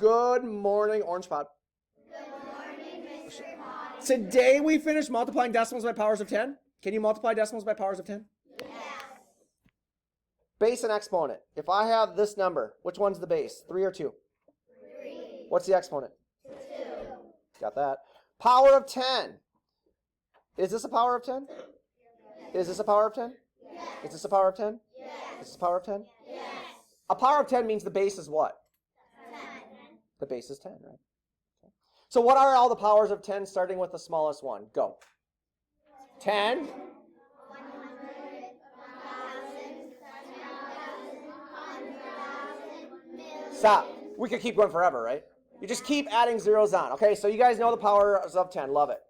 Good morning, Orange Pod. Good morning, Mr. Pod. Today we finished multiplying decimals by powers of 10. Can you multiply decimals by powers of 10? Yes. Base and exponent. If I have this number, which one's the base? 3 or 2? 3. What's the exponent? 2. Got that. Power of 10. Is this a power of 10? Yes. Is this a power of 10? Yes. Is this a power of 10? Yes. Is this a power of 10? Yes. A power of 10 means the base is what? 10. The base is 10, right? Okay. So what are all the powers of 10 starting with the smallest one? Go. 10. 100, 1,000, 10,000, 100,000, million. Stop. We could keep going forever, right? You just keep adding zeros on. Okay, so you guys know the powers of 10. Love it.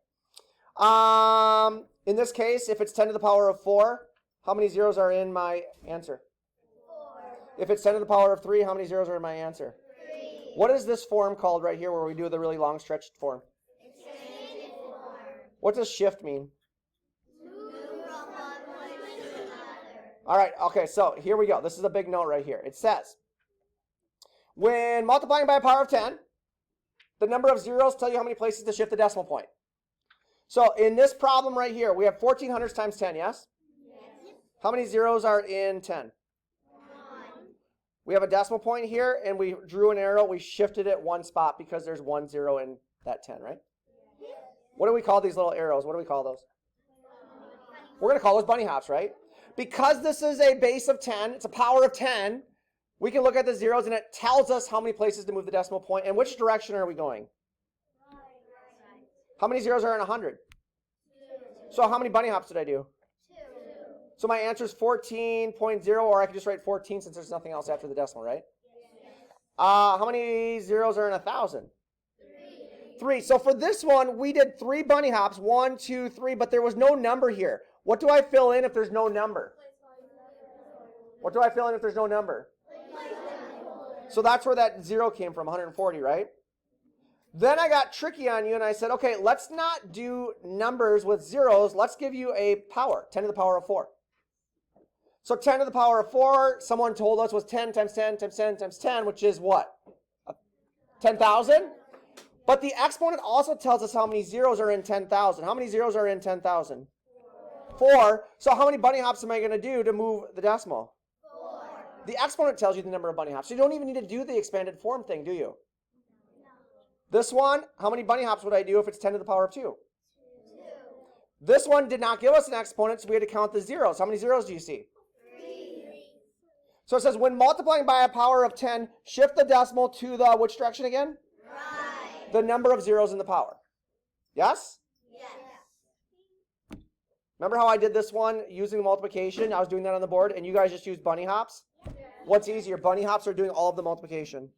In this case, if it's 10 to the power of 4, how many zeros are in my answer? 4. If it's 10 to the power of 3, how many zeros are in my answer? 3. What is this form called right here where we do the really long stretched form? Extended form. What does shift mean? Move from one place to another. All right, okay, so here we go. This is a big note right here. It says, when multiplying by a power of 10, the number of zeros tell you how many places to shift the decimal point. So in this problem right here, we have 14 hundredths times 10, yes? Yes. How many zeros are in 10? 1. We have a decimal point here, and we drew an arrow. We shifted it one spot because there's 1 0 in that 10, right? What do we call these little arrows? What do we call those? We're going to call those bunny hops, right? Because this is a base of 10, it's a power of 10, we can look at the zeros, and it tells us how many places to move the decimal point, and which direction are we going? How many zeros are in 100? 2. So how many bunny hops did I do? 2. So my answer is 14.0, or I could just write 14 since there's nothing else after the decimal, right? How many zeros are in 1,000? 3. 3. So for this one, we did 3 bunny hops, 1, 2, 3, but there was no number here. What do I fill in if there's no number? What do I fill in if there's no number? So that's where that 0 came from, 140, right? Then I got tricky on you and I said, okay, let's not do numbers with zeros. Let's give you a power, 10 to the power of 4. So 10 to the power of 4, someone told us was 10 times 10 times 10 times 10, which is what? 10,000? But the exponent also tells us how many zeros are in 10,000. How many zeros are in 10,000? 4. So how many bunny hops am I going to do to move the decimal? 4. The exponent tells you the number of bunny hops. So you don't even need to do the expanded form thing, do you? This one, how many bunny hops would I do if it's 10 to the power of 2? 2. This one did not give us an exponent, so we had to count the zeros. How many zeros do you see? 3. So it says, when multiplying by a power of 10, shift the decimal to the, which direction again? Right. The number of zeros in the power. Yes? Yes. Remember how I did this one using the multiplication? I was doing that on the board, and you guys just used bunny hops? What's easier, bunny hops or doing all of the multiplication?